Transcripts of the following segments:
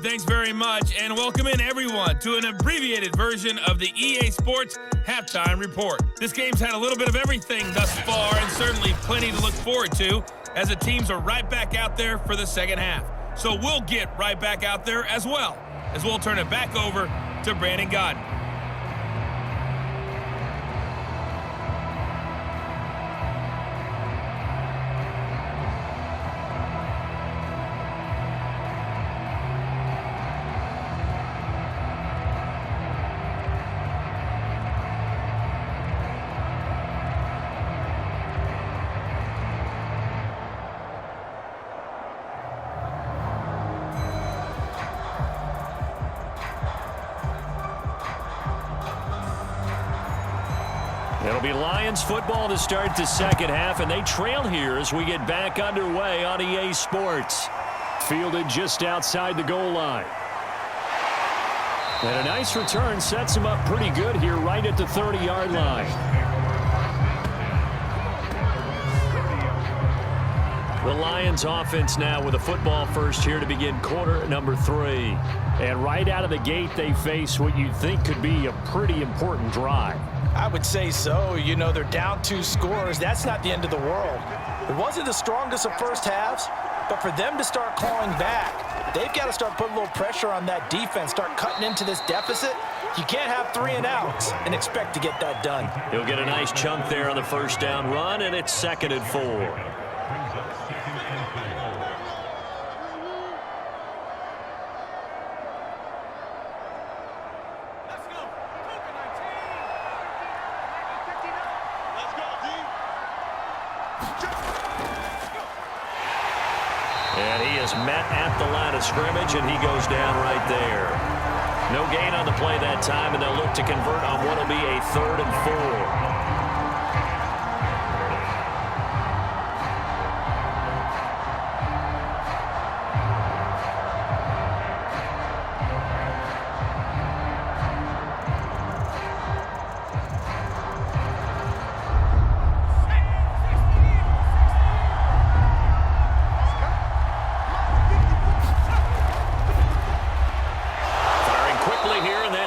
thanks very much, and welcome in everyone to an abbreviated version of the EA Sports Halftime Report. This game's had a little bit of everything thus far, and certainly plenty to look forward to, as the teams are right back out there for the second half. So we'll get right back out there as well, as we'll turn it back over to Brandon Godden. It'll be Lions football to start the second half, and they trail here as we get back underway on EA Sports. Fielded just outside the goal line. And a nice return sets him up pretty good here right at the 30-yard line. The Lions offense now with a football first here to begin quarter number 3. And right out of the gate, they face what you'd think could be a pretty important drive. I would say so. You know, they're down 2 scores. That's not the end of the world. It wasn't the strongest of first halves, but for them to start clawing back, they've got to start putting a little pressure on that defense, start cutting into this deficit. You can't have 3 and outs and expect to get that done. He'll get a nice chunk there on the first down run, and it's 2nd and 4. And he is met at the line of scrimmage, and he goes down right there. No gain on the play that time, and they'll look to convert on what will be a 3rd and 4.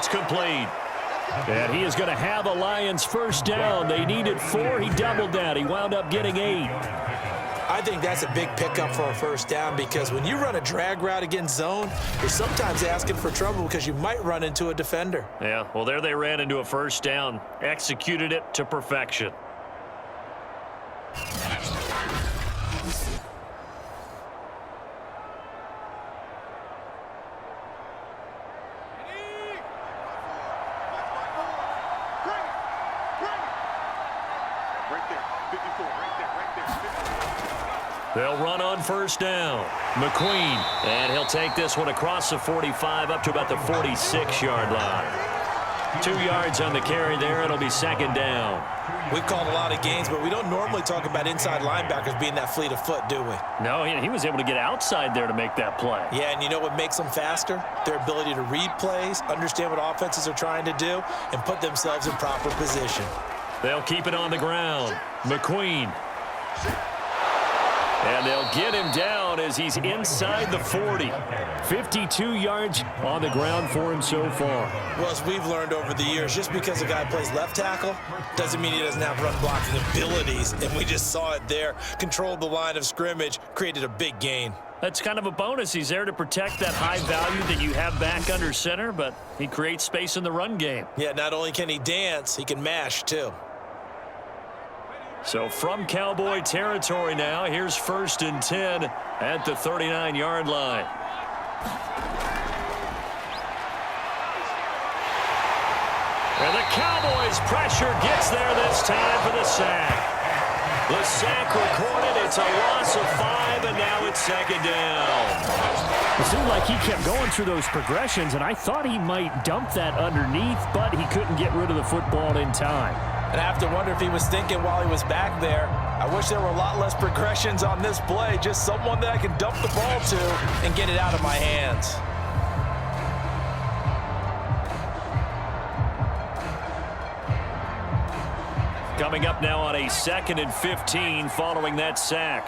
Complete. And he is going to have a Lions first down. They needed 4. He doubled that. He wound up getting 8. I think that's a big pickup for a first down, because when you run a drag route against zone, you're sometimes asking for trouble because you might run into a defender. Yeah, well, there they ran into a first down. Executed it to perfection. They'll run on first down. McQueen, and he'll take this one across the 45 up to about the 46-yard line. 2 yards on the carry there. It'll be 2nd down. We've called a lot of games, but we don't normally talk about inside linebackers being that fleet of foot, do we? No, he was able to get outside there to make that play. Yeah, and you know what makes them faster? Their ability to read plays, understand what offenses are trying to do, and put themselves in proper position. They'll keep it on the ground. McQueen. And they'll get him down as he's inside the 40. 52 yards on the ground for him so far. Well, as we've learned over the years, just because a guy plays left tackle doesn't mean he doesn't have run blocking abilities. And we just saw it there. Controlled the line of scrimmage, created a big gain. That's kind of a bonus. He's there to protect that high value that you have back under center, but he creates space in the run game. Yeah, not only can he dance, he can mash too. So from Cowboy territory now, here's 1st and 10 at the 39-yard line. And the Cowboys pressure gets there this time for the sack. The sack recorded. It's a loss of 5, and now it's 2nd down. It seemed like he kept going through those progressions, and I thought he might dump that underneath, but he couldn't get rid of the football in time. And I have to wonder if he was thinking while he was back there, I wish there were a lot less progressions on this play, just someone that I can dump the ball to and get it out of my hands. Coming up now on a 2nd and 15 following that sack.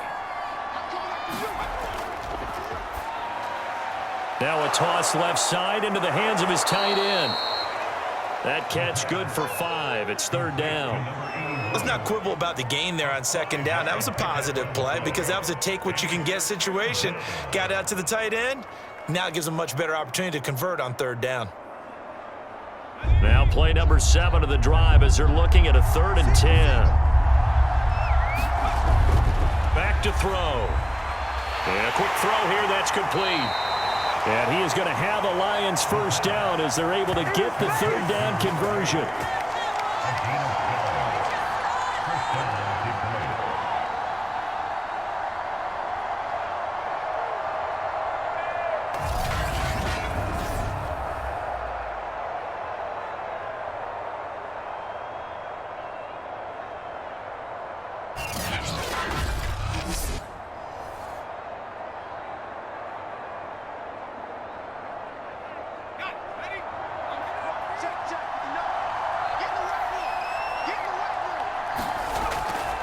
Now a toss left side into the hands of his tight end. That catch good for 5. It's 3rd down. Let's not quibble about the gain there on 2nd down. That was a positive play because that was a take-what-you-can-get situation. Got out to the tight end. Now it gives them a much better opportunity to convert on 3rd down. Now play number 7 of the drive as they're looking at a 3rd and 10. Back to throw. And a quick throw here. That's complete. And he is going to have the Lions 1st down as they're able to get the 3rd down conversion.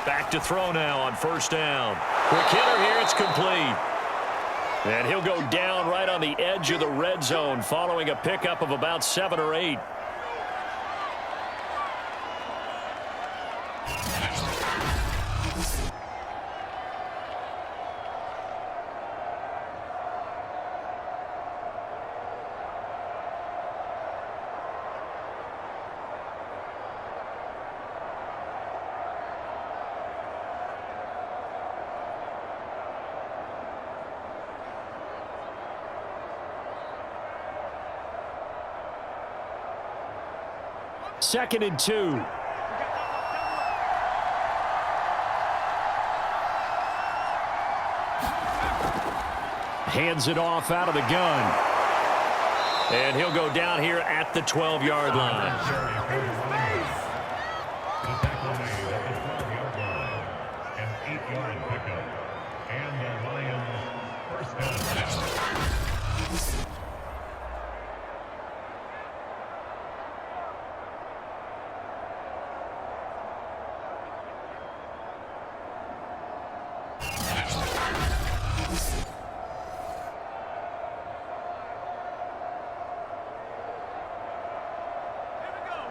Back to throw now on 1st down. Quick hitter here. It's complete. And he'll go down right on the edge of the red zone following a pickup of about 7 or 8. Second and 2. Hands it off out of the gun. And he'll go down here at the 12-yard line.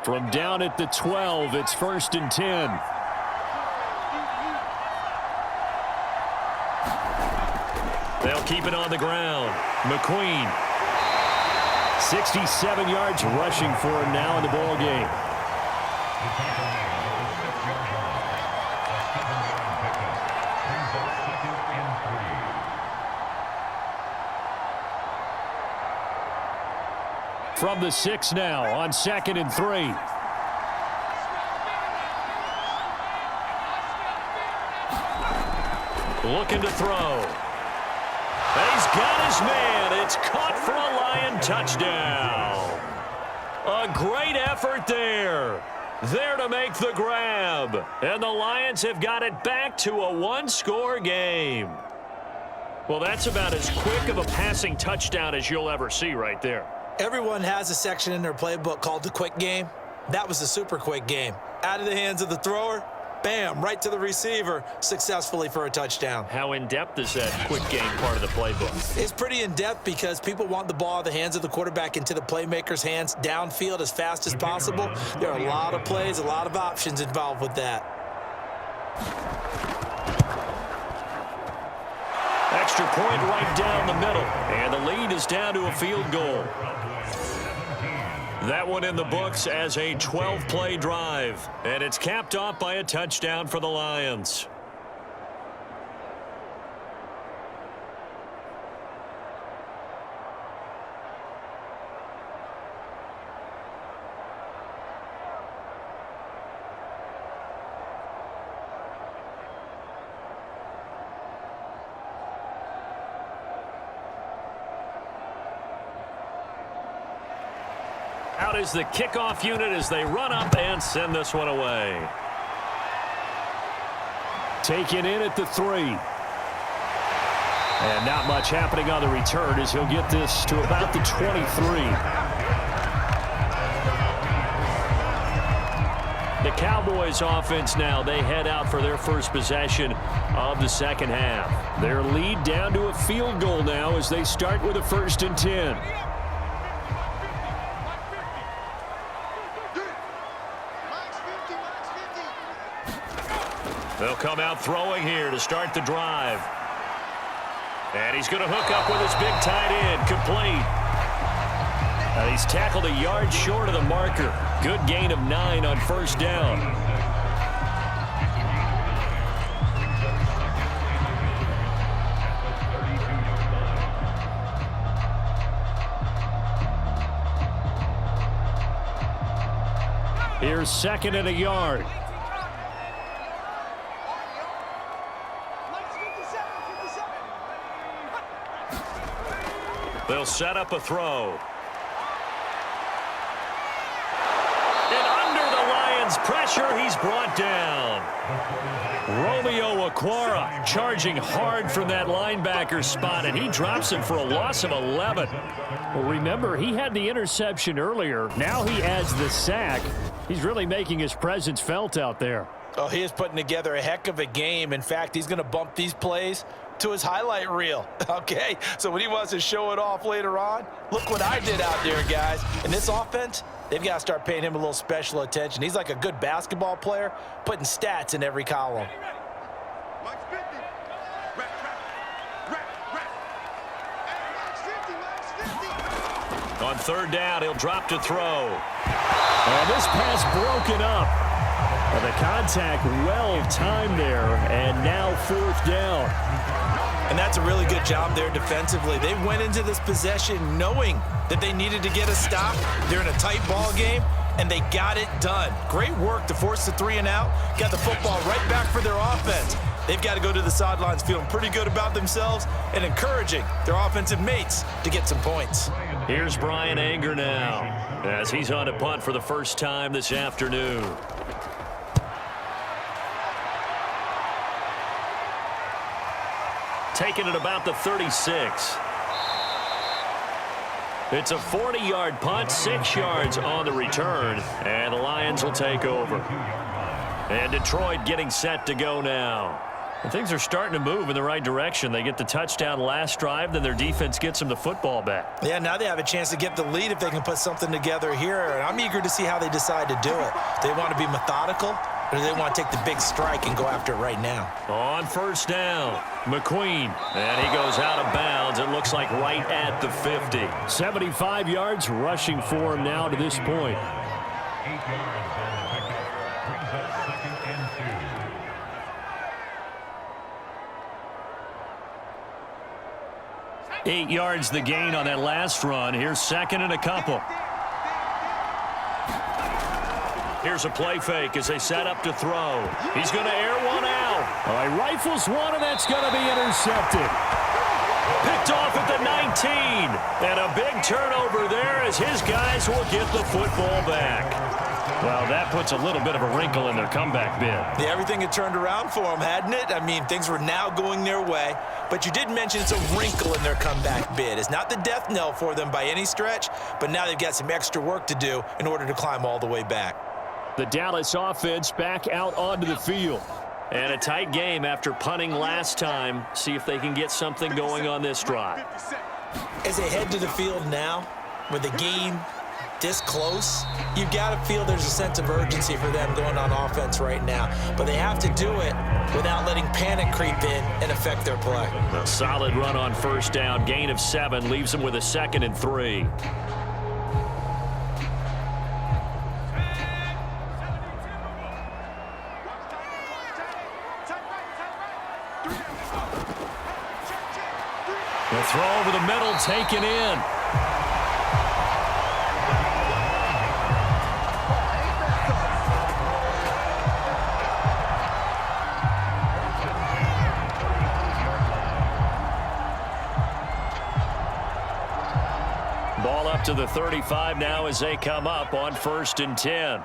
From down at the 12, it's 1st and 10. They'll keep it on the ground. McQueen. 67 yards rushing for him now in the ball game. From the 6 now on 2nd and 3. Looking to throw. And he's got his man. It's caught for a Lion touchdown. A great effort there. There to make the grab. And the Lions have got it back to a 1-score game. Well, that's about as quick of a passing touchdown as you'll ever see right there. Everyone has a section in their playbook called the quick game. That was the super quick game. Out of the hands of the thrower, bam, right to the receiver, successfully for a touchdown. How in-depth is that quick game part of the playbook? It's pretty in-depth because people want the ball out of the hands of the quarterback into the playmaker's hands downfield as fast as possible. There are a lot of plays, a lot of options involved with that. Extra point right down the middle. And the lead is down to a field goal. That one in the books as a 12-play drive. And it's capped off by a touchdown for the Lions. Out is the kickoff unit as they run up and send this one away. Taken in at the 3. And not much happening on the return as he'll get this to about the 23. The Cowboys offense now, they head out for their first possession of the second half. Their lead down to a field goal now as they start with a 1st and 10. They'll come out throwing here to start the drive. And he's going to hook up with his big tight end, complete. He's tackled a yard short of the marker. Good gain of 9 on 1st down. Here's 2nd and a yard. They'll set up a throw. And under the Lions' pressure, he's brought down. Romeo Okwara charging hard from that linebacker spot, and he drops him for a loss of 11. Well, remember, he had the interception earlier. Now he adds the sack. He's really making his presence felt out there. Oh, he is putting together a heck of a game. In fact, he's going to bump these plays to his highlight reel, okay? So when he wants to show it off later on, look what I did out there, guys. And this offense, they've got to start paying him a little special attention. He's like a good basketball player, putting stats in every column. On 3rd down, he'll drop to throw. And this pass broken up. Well, the contact well-timed there, and now 4th down. And that's a really good job there defensively. They went into this possession knowing that they needed to get a stop. They're in a tight ball game, and they got it done. Great work to force the 3 and out. Got the football right back for their offense. They've got to go to the sidelines feeling pretty good about themselves and encouraging their offensive mates to get some points. Here's Brian Anger now as he's on a punt for the first time this afternoon. Taking it about the 36. It's a 40-yard punt, 6 yards on the return, and the Lions will take over. And Detroit getting set to go now. And things are starting to move in the right direction. They get the touchdown last drive, then their defense gets them the football back. Yeah, now they have a chance to get the lead if they can put something together here. And I'm eager to see how they decide to do it. Do they want to be methodical, or do they want to take the big strike and go after it right now? On 1st down, McQueen. And he goes out of bounds. It looks like right at the 50. 75 yards rushing for him now to this point. 8 yards the gain on that last run. Here's 2nd and a couple. Here's a play fake as they set up to throw. He's going to air one out. He rifles one, and that's going to be intercepted. Picked off at the 19. And a big turnover there as his guys will get the football back. Well, that puts a little bit of a wrinkle in their comeback bid. Yeah, everything had turned around for them, hadn't it? I mean, things were now going their way. But you did mention it's a wrinkle in their comeback bid. It's not the death knell for them by any stretch, but now they've got some extra work to do in order to climb all the way back. The Dallas offense back out onto the field. And a tight game after punting last time. See if they can get something going on this drive. As they head to the field now, with the game this close, you've got to feel there's a sense of urgency for them going on offense right now. But they have to do it without letting panic creep in and affect their play. A solid run on 1st down. Gain of 7 leaves them with a 2nd and 3. The throw over the middle taken in. Ball up to the 35 now as they come up on 1st and 10.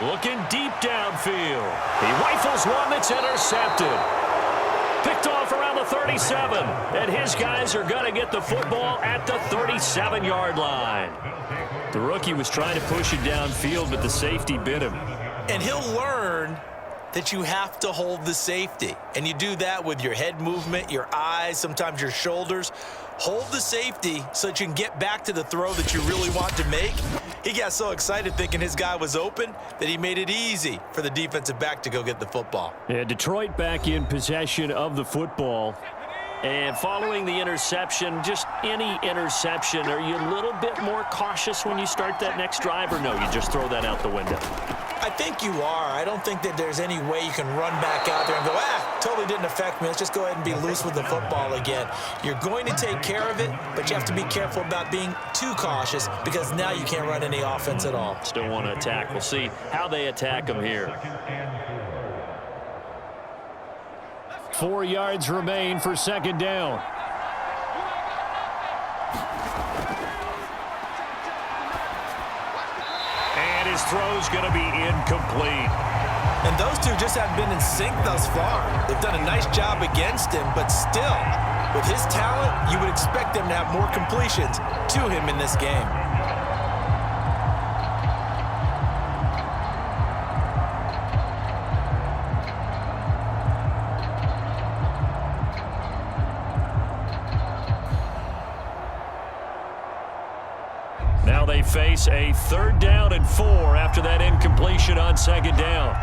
Looking deep downfield. He rifles one that's intercepted. Picked off around the 36. 37, and his guys are going to get the football at the 37-yard line. The rookie was trying to push it downfield, but the safety bit him. And he'll learn that you have to hold the safety. And you do that with your head movement, your eyes, sometimes your shoulders. Hold the safety so that you can get back to the throw that you really want to make. He got so excited thinking his guy was open that he made it easy for the defensive back to go get the football. Yeah, Detroit back in possession of the football. And following the interception, just any interception, are you a little bit more cautious when you start that next drive, or no, you just throw that out the window? I think you are. I don't think that there's any way you can run back out there and go, totally didn't affect me. Let's just go ahead and be loose with the football again. You're going to take care of it, but you have to be careful about being too cautious because now you can't run any offense at all. Still want to attack. We'll see how they attack them here. 4 yards remain for second down. And his throw's going to be incomplete. And those two just haven't been in sync thus far. They've done a nice job against him, but still, with his talent, you would expect them to have more completions to him in this game. Now they face a 3rd down and 4 after that incompletion on second down.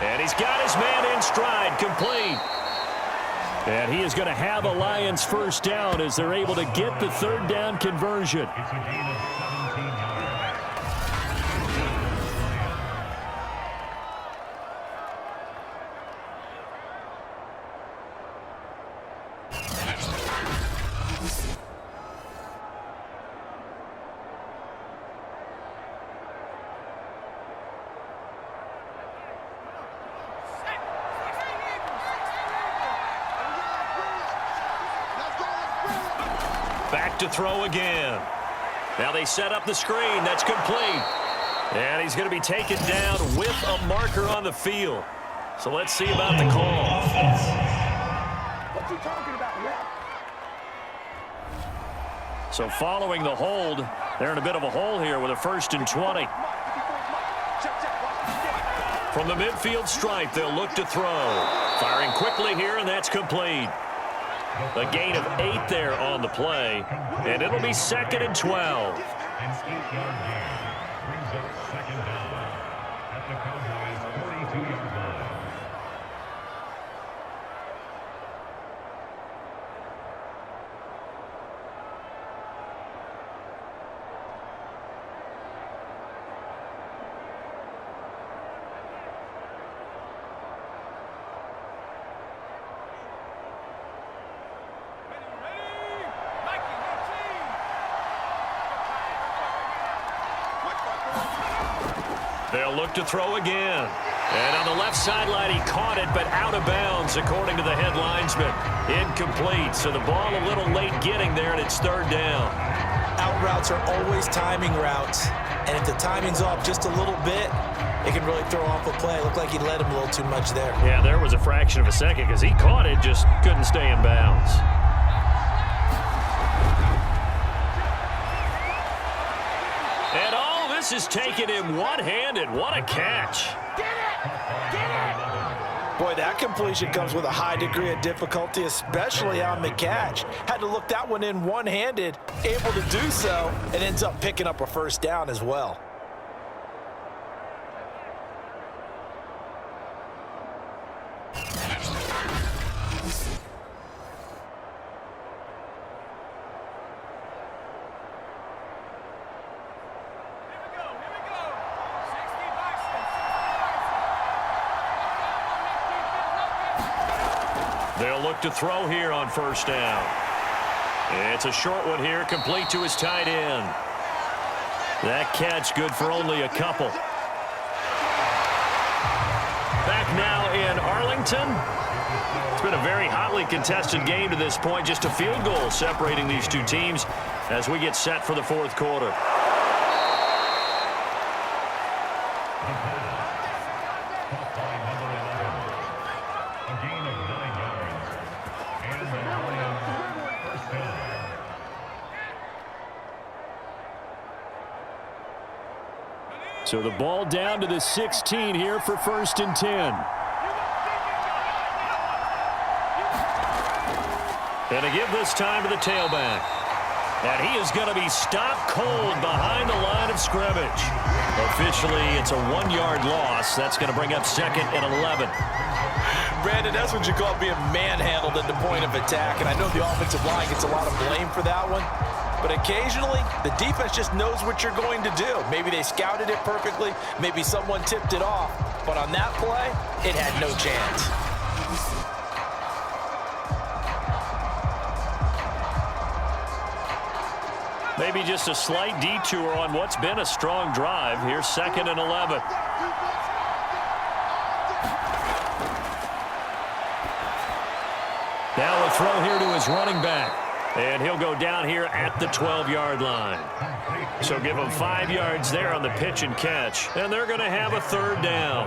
And he's got his man in stride, complete. And he is going to have a Lions first down as they're able to get the 3rd down conversion. Back to throw again. Now they set up the screen. That's complete. And he's going to be taken down with a marker on the field. So let's see about the call. What you talking about, ref? So following the hold, they're in a bit of a hole here with a 1st and 20. From the midfield stripe, they'll look to throw. Firing quickly here, and that's complete. A gain of 8 there on the play, and it'll be 2nd and 12. They'll look to throw again. And on the left sideline, he caught it, but out of bounds, according to the head linesman. Incomplete, so the ball a little late getting there, and it's 3rd down. Out routes are always timing routes, and if the timing's off just a little bit, it can really throw off a play. It looked like he led him a little too much there. Yeah, there was a fraction of a second because he caught it, just couldn't stay in bounds. And all this is taken in one-handed. What a catch. Boy, that completion comes with a high degree of difficulty, especially on the catch. Had to look that one in one-handed, able to do so, and ends up picking up a 1st down as well. They'll look to throw here on 1st down. It's a short one here, complete to his tight end. That catch good for only a couple. Back now in Arlington. It's been a very hotly contested game to this point. Just a field goal separating these two teams as we get set for the 4th quarter. So the ball down to the 16 here for 1st and 10. And to give this time to the tailback. And he is going to be stopped cold behind the line of scrimmage. Officially, it's a 1-yard loss. That's going to bring up 2nd and 11. Brandon, that's what you call being manhandled at the point of attack. And I know the offensive line gets a lot of blame for that one. But occasionally, the defense just knows what you're going to do. Maybe they scouted it perfectly. Maybe someone tipped it off. But on that play, it had no chance. Maybe just a slight detour on what's been a strong drive. Here's 2nd and 11. Now a throw here to his running back. And he'll go down here at the 12-yard line. So give him 5 yards there on the pitch and catch. And they're going to have a 3rd down.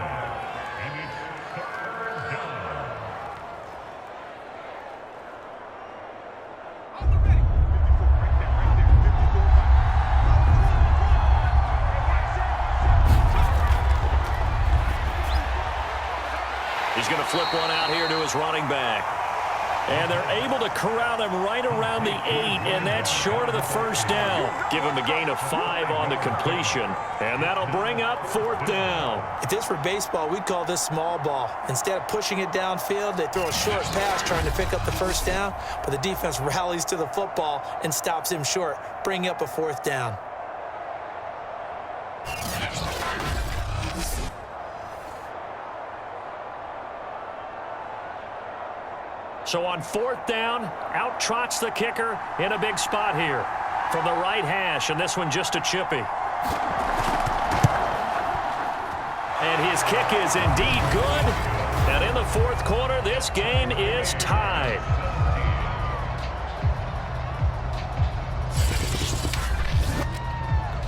He's going to flip one out here to his running back. And they're able to corral him right around the 8, and that's short of the 1st down. Give him a gain of 5 on the completion, and that'll bring up 4th down. If this were baseball, we'd call this small ball. Instead of pushing it downfield, they throw a short pass trying to pick up the 1st down, but the defense rallies to the football and stops him short, bringing up a 4th down. So on 4th down, out trots the kicker in a big spot here from the right hash, and this one just a chippy. And his kick is indeed good. And in the 4th quarter, this game is tied.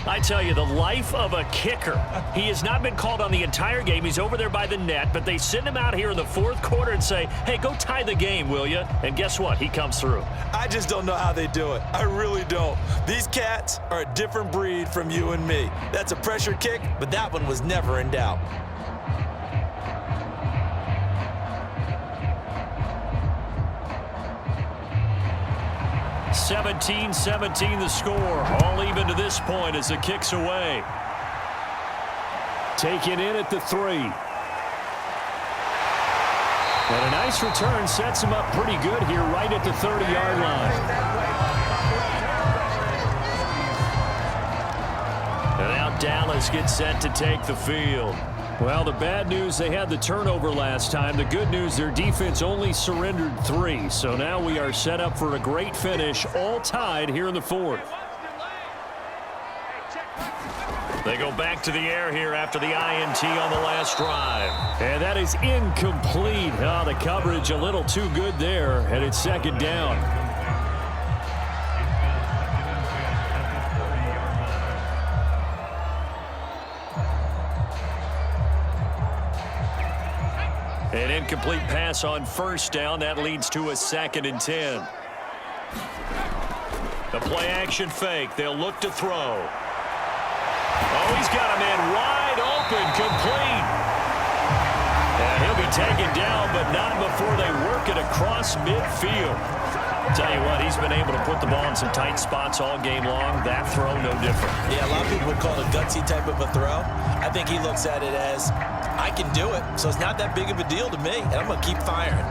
I tell you, the life of a kicker. He has not been called on the entire game. He's over there by the net, but they send him out here in the 4th quarter and say, hey, go tie the game, will you? And guess what? He comes through. I just don't know how they do it. I really don't. These cats are a different breed from you and me. That's a pressure kick, but that one was never in doubt. (17-17) the score. All even to this point as the kick's away. Taken in at the 3. And a nice return sets him up pretty good here right at the 30-yard line. And now Dallas gets set to take the field. Well, the bad news, they had the turnover last time. The good news, their defense only surrendered 3. So now we are set up for a great finish, all tied here in the 4th. They go back to the air here after the INT on the last drive. And that is incomplete. Oh, the coverage a little too good there, and it's 2nd down. An incomplete pass on 1st down. That leads to a 2nd and 10. The play action fake. They'll look to throw. Oh, he's got a man wide open, complete. And he'll be taken down, but not before they work it across midfield. Tell you what, he's been able to put the ball in some tight spots all game long. That throw, no different. Yeah, a lot of people would call it a gutsy type of a throw. I think he looks at it as, I can do it, so it's not that big of a deal to me, and I'm going to keep firing.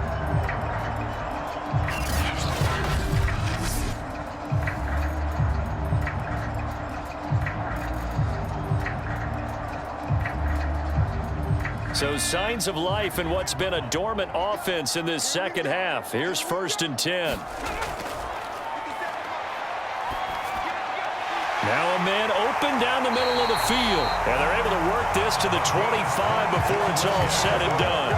So signs of life in what's been a dormant offense in this 2nd half. Here's 1st and 10. Now a man open down the middle of the field. And they're able to work this to the 25 before it's all said and done.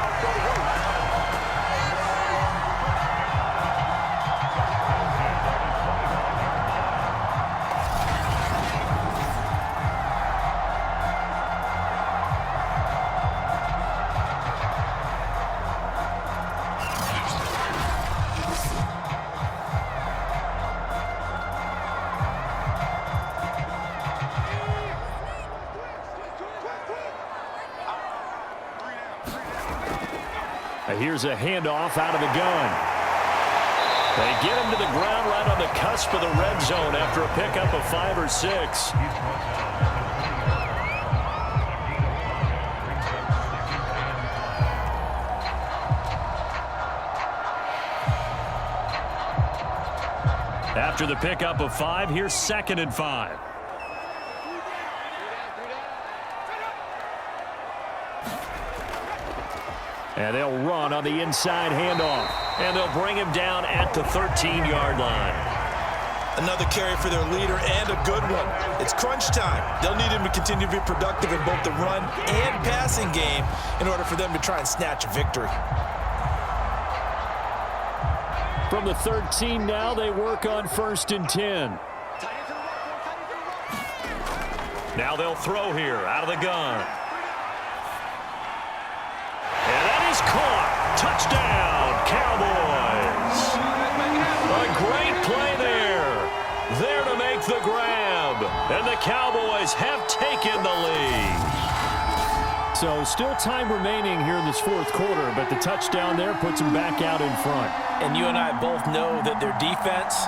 Here's a handoff out of the gun. They get him to the ground right on the cusp of the red zone after a pickup of 5 or 6. After the pickup of 5, here's 2nd and 5. And they'll run on the inside handoff. And they'll bring him down at the 13-yard line. Another carry for their leader and a good one. It's crunch time. They'll need him to continue to be productive in both the run and passing game in order for them to try and snatch a victory. From the 13 now, they work on 1st and 10. Now they'll throw here out of the gun. And that is caught. Touchdown, Cowboys. A great play there. There to make the grab. And the Cowboys have taken the lead. So still time remaining here in this 4th quarter, but the touchdown there puts them back out in front. And you and I both know that their defense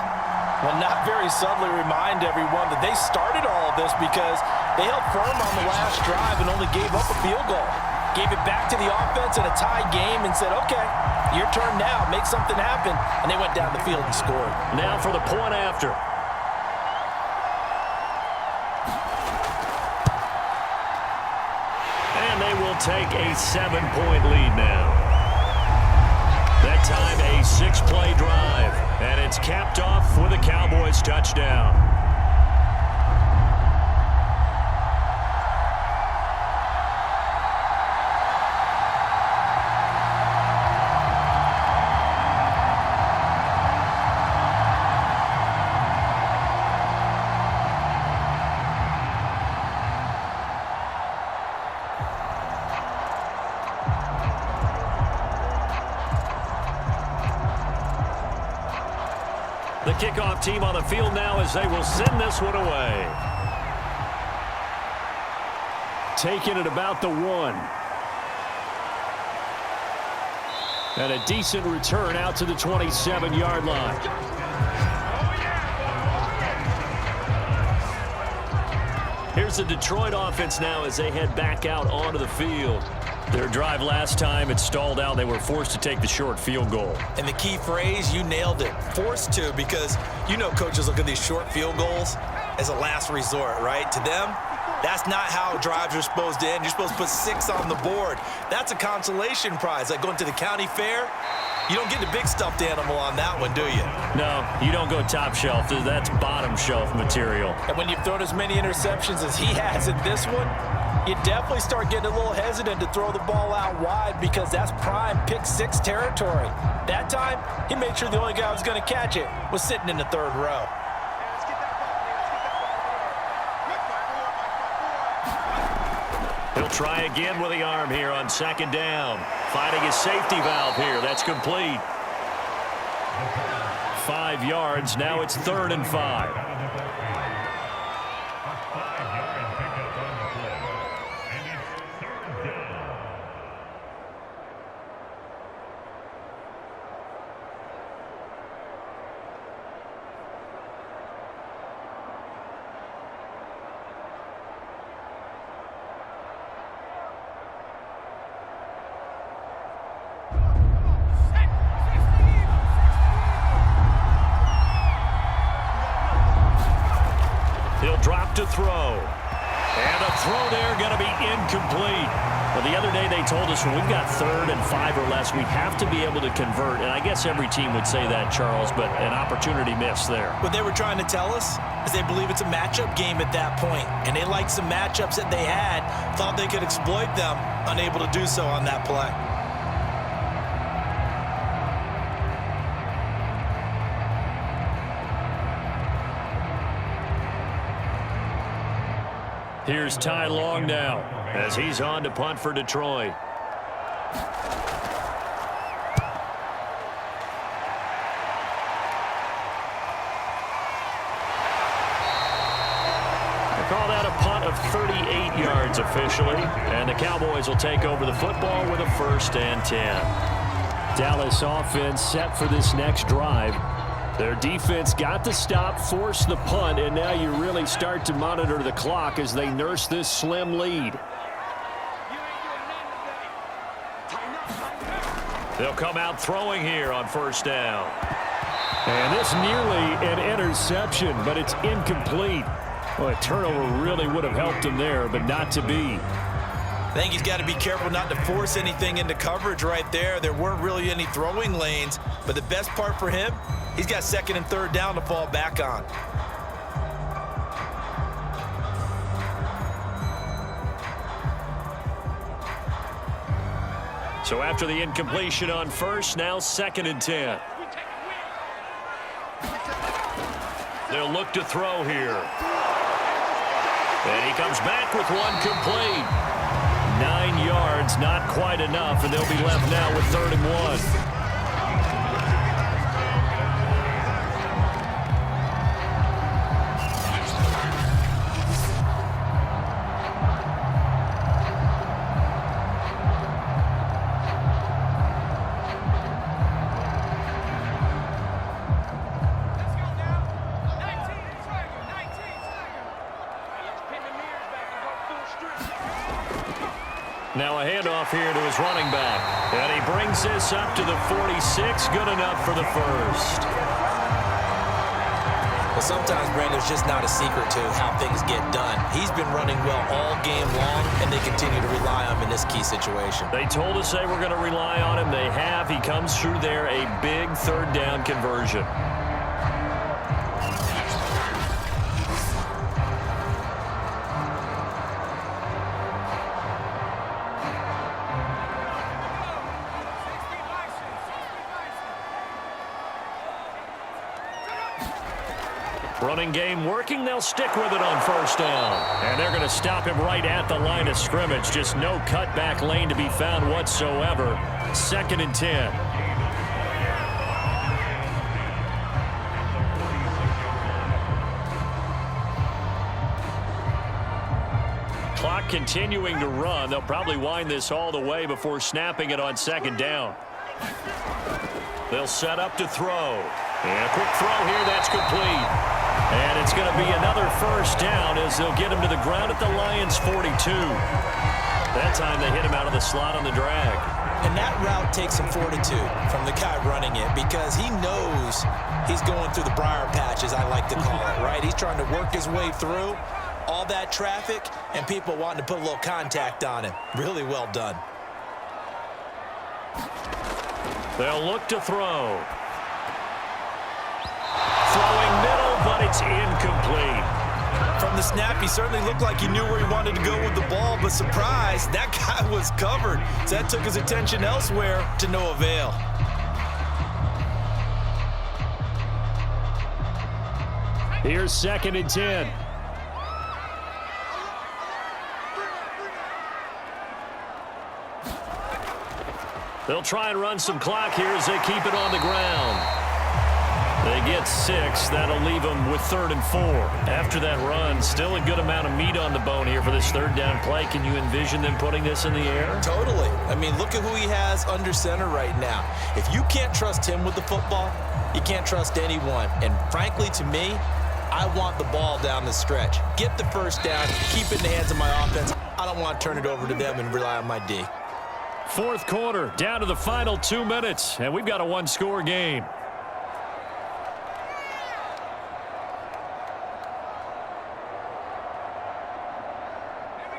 will not very subtly remind everyone that they started all of this because they held firm on the last drive and only gave up a field goal. Gave it back to the offense in a tie game and said, okay, your turn now, make something happen. And they went down the field and scored. Now for the point after. And they will take a 7-point lead now. That time a 6-play drive. And it's capped off with a Cowboys touchdown. The kickoff team on the field now as they will send this one away. Taking it about the 1. And a decent return out to the 27-yard line. Here's the Detroit offense now as they head back out onto the field. Their drive last time, it stalled out. They were forced to take the short field goal. And the key phrase, you nailed it, forced to, because you know coaches look at these short field goals as a last resort, right? To them, that's not how drives are supposed to end. You're supposed to put 6 on the board. That's a consolation prize. Like going to the county fair, you don't get the big stuffed animal on that one, do you? No, you don't go top shelf. That's bottom shelf material. And when you've thrown as many interceptions as he has in this one, you definitely start getting a little hesitant to throw the ball out wide because that's prime pick 6 territory. That time, he made sure the only guy who was going to catch it was sitting in the 3rd row. He'll try again with the arm here on 2nd down. Finding his safety valve here. That's complete. 5 yards. Now it's 3rd and 5. He'll drop to throw. And a throw there going to be incomplete. Well, the other day they told us when we've got 3rd and 5 or less, we have to be able to convert. And I guess every team would say that, Charles, but an opportunity missed there. What they were trying to tell us is they believe it's a matchup game at that point. And they liked some matchups that they had, thought they could exploit them, unable to do so on that play. Here's Ty Long now as he's on to punt for Detroit. They call that a punt of 38 yards officially, and the Cowboys will take over the football with a 1st and 10. Dallas offense set for this next drive. Their defense got the stop, forced the punt, and now you really start to monitor the clock as they nurse this slim lead. They'll come out throwing here on first down. And this nearly an interception, but it's incomplete. Well, a turnover really would have helped him there, but not to be. I think he's got to be careful not to force anything into coverage right there. There weren't really any throwing lanes, but the best part for him, he's got second and third down to fall back on. So after the incompletion on first, now second and 10. They'll look to throw here. And he comes back with one complete. 9 yards, not quite enough, and they'll be left now with 3rd and 1. Now a handoff here to his running back. And he brings this up to the 46. Good enough for the first. Well, sometimes, Brandon, there's just not a secret to how things get done. He's been running well all game long, and they continue to rely on him in this key situation. They told us they were going to rely on him. They have. He comes through there, a big 3rd down conversion. Running game working. They'll stick with it on first down. And they're going to stop him right at the line of scrimmage. Just no cutback lane to be found whatsoever. 2nd and 10. Clock continuing to run. They'll probably wind this all the way before snapping it on 2nd down. They'll set up to throw. And a quick throw here. That's complete. And it's going to be another first down as they'll get him to the ground at the Lions' 42. That time they hit him out of the slot on the drag. And that route takes some fortitude from the guy running it because he knows he's going through the briar patch, as I like to call it, right? He's trying to work his way through all that traffic and people wanting to put a little contact on him. Really well done. They'll look to throw. Throwing middle, but it's incomplete. From the snap, he certainly looked like he knew where he wanted to go with the ball, but surprise, that guy was covered. So that took his attention elsewhere to no avail. Here's 2nd and 10. They'll try and run some clock here as they keep it on the ground. They get 6. That'll leave them with 3rd and 4. After that run, still a good amount of meat on the bone here for this 3rd down play. Can you envision them putting this in the air? Totally. I mean, look at who he has under center right now. If you can't trust him with the football, you can't trust anyone. And frankly, to me, I want the ball down the stretch. Get the first down, keep it in the hands of my offense. I don't want to turn it over to them and rely on my D. 4th quarter, down to the final 2 minutes, and we've got a 1-score game.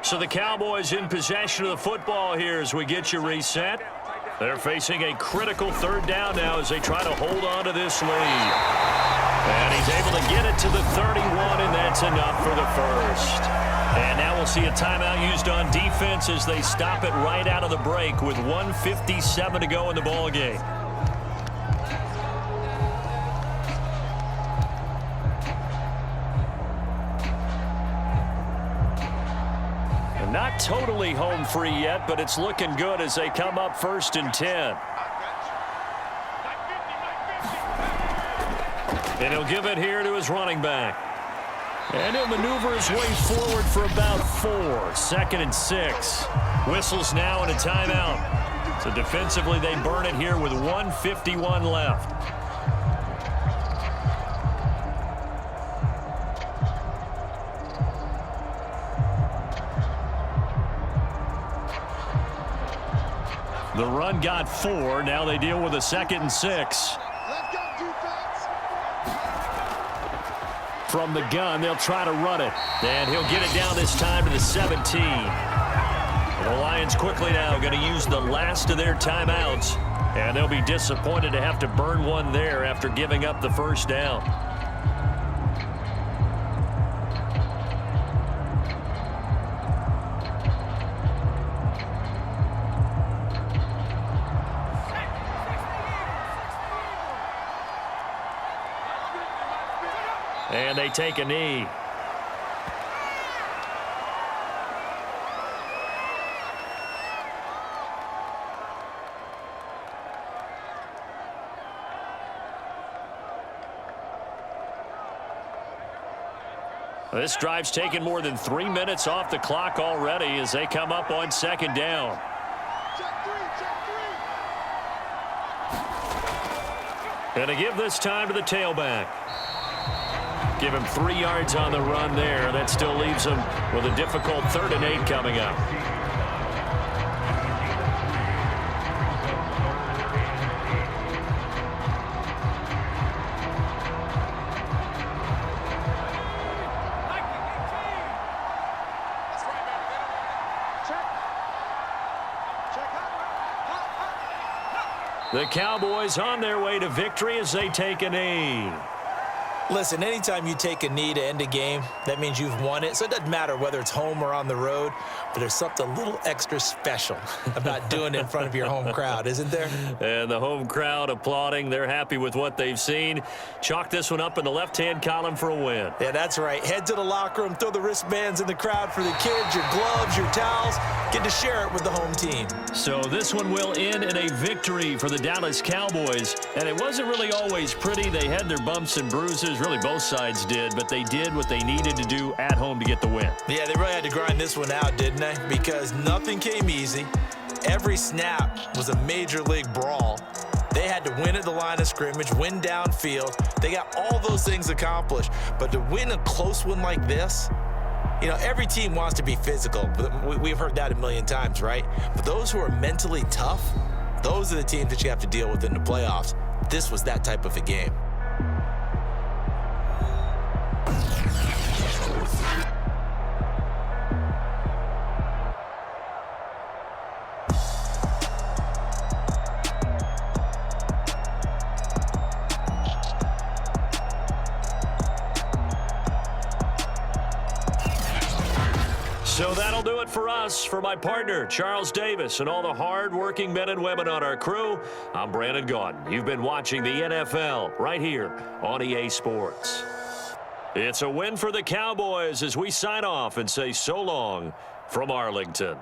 So the Cowboys in possession of the football here as we get you reset. They're facing a critical 3rd down now as they try to hold on to this lead. And he's able to get it to the 31, and that's enough for the first. And now we'll see a timeout used on defense as they stop it right out of the break with 1:57 to go in the ballgame. Not totally home free yet, but it's looking good as they come up 1st and 10. And he'll give it here to his running back. And he'll maneuver his way forward for about 4. 2nd and 6. Whistles now and a timeout. So defensively, they burn it here with 1:51 left. The run got 4. Now they deal with a 2nd and 6. From the gun, they'll try to run it. And he'll get it down this time to the 17. And the Lions quickly now going to use the last of their timeouts. And they'll be disappointed to have to burn one there after giving up the first down. And they take a knee. This drive's taken more than 3 minutes off the clock already as they come up on 2nd down. And to give this time to the tailback. Give him 3 yards on the run there. That still leaves him with a difficult 3rd and 8 coming up. The Cowboys on their way to victory as they take a knee. Listen, anytime you take a knee to end a game, that means you've won it. So it doesn't matter whether it's home or on the road, but there's something a little extra special about doing it in front of your home crowd, isn't there? And the home crowd applauding. They're happy with what they've seen. Chalk this one up in the left-hand column for a win. Yeah, that's right. Head to the locker room, throw the wristbands in the crowd for the kids, your gloves, your towels. Get to share it with the home team. So this one will end in a victory for the Dallas Cowboys. And it wasn't really always pretty. They had their bumps and bruises. Really, both sides did. But they did what they needed to do at home to get the win. Yeah, they really had to grind this one out, didn't they? Because nothing came easy. Every snap was a major league brawl. They had to win at the line of scrimmage, win downfield. They got all those things accomplished. But to win a close one like this, you know, every team wants to be physical. We've heard that a million times, right? But those who are mentally tough, those are the teams that you have to deal with in the playoffs. This was that type of a game. So that'll do it for us. For my partner, Charles Davis, and all the hard-working men and women on our crew, I'm Brandon Gaudin. You've been watching the NFL right here on EA Sports. It's a win for the Cowboys as we sign off and say so long from Arlington.